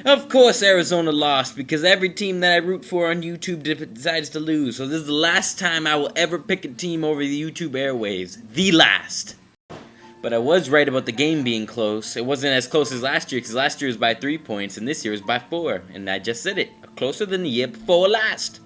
Of course Arizona lost, because every team that I root for on YouTube decides to lose. So this is the last time I will ever pick a team over the YouTube airwaves. The last. But I was right about the game being close. It wasn't as close as last year, because last year was by 3 points, and this year was by 4. And I just said it. Closer than the year before last.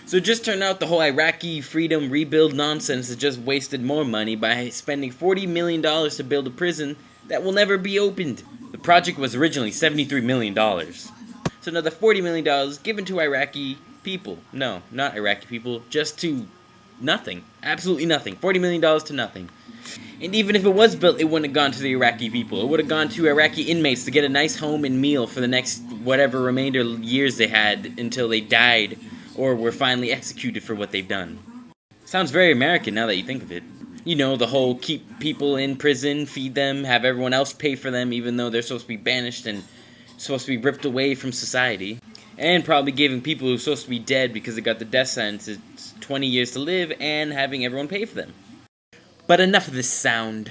So it just turned out the whole Iraqi freedom rebuild nonsense has just wasted more money by spending $40 million to build a prison that will never be opened. The project was originally $73 million. So another $40 million given to Iraqi people. No, not Iraqi people, just to nothing. Absolutely nothing. $40 million to nothing. And even if it was built, it wouldn't have gone to the Iraqi people. It would have gone to Iraqi inmates to get a nice home and meal for the next whatever remainder years they had until they died or were finally executed for what they've done. Sounds very American now that you think of it. You know, the whole keep people in prison, feed them, have everyone else pay for them even though they're supposed to be banished and supposed to be ripped away from society. And probably giving people who are supposed to be dead because they got the death sentence 20 years to live and having everyone pay for them. But enough of this sound.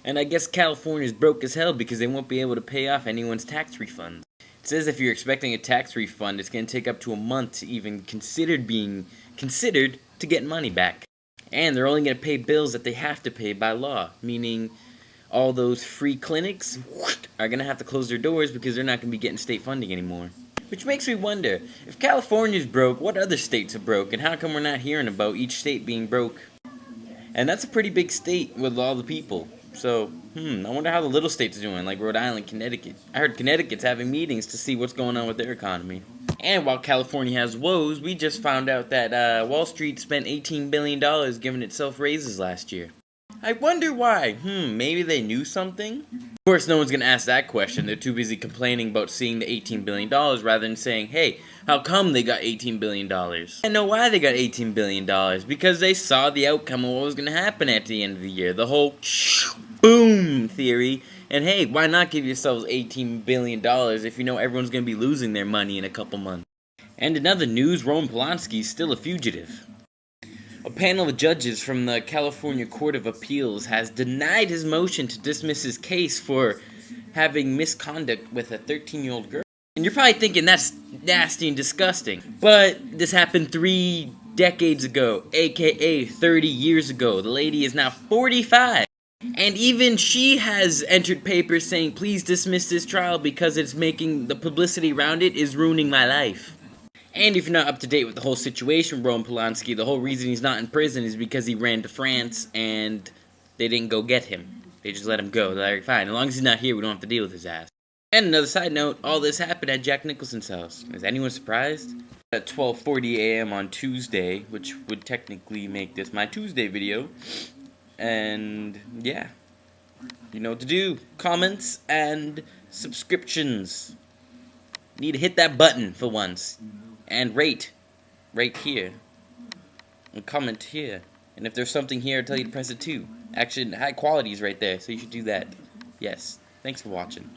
And I guess California's broke as hell because they won't be able to pay off anyone's tax refunds. It says if you're expecting a tax refund, it's going to take up to a month to even being considered to get money back. And they're only going to pay bills that they have to pay by law, meaning all those free clinics are going to have to close their doors because they're not going to be getting state funding anymore. Which makes me wonder, if California's broke, what other states are broke, and how come we're not hearing about each state being broke? And that's a pretty big state with all the people. So, I wonder how the little states are doing, like Rhode Island, Connecticut. I heard Connecticut's having meetings to see what's going on with their economy. And while California has woes, we just found out that Wall Street spent $18 billion giving itself raises last year. I wonder why. Maybe they knew something? Of course, no one's going to ask that question. They're too busy complaining about seeing the $18 billion rather than saying, hey, how come they got $18 billion? I know why they got $18 billion. Because they saw the outcome of what was going to happen at the end of the year. The whole boom theory. And hey, why not give yourselves $18 billion if you know everyone's going to be losing their money in a couple months? And in other news, Roman Polanski's still a fugitive. A panel of judges from the California Court of Appeals has denied his motion to dismiss his case for having misconduct with a 13-year-old girl. And you're probably thinking that's nasty and disgusting. But this happened 3 decades ago, aka 30 years ago. The lady is now 45. And even she has entered papers saying, please dismiss this trial because it's making the publicity around it is ruining my life. And if you're not up to date with the whole situation, Roman Polanski, the whole reason he's not in prison is because he ran to France and they didn't go get him. They just let him go. They're like, fine, as long as he's not here, we don't have to deal with his ass. And another side note, all this happened at Jack Nicholson's house. Is anyone surprised? At 12:40 a.m. on Tuesday, which would technically make this my Tuesday video. And yeah, you know what to do. Comments and subscriptions. Need to hit that button for once. And rate right here. And comment here. And if there's something here, I'll tell you to press it too. Actually, high quality is right there, so you should do that. Yes. Thanks for watching.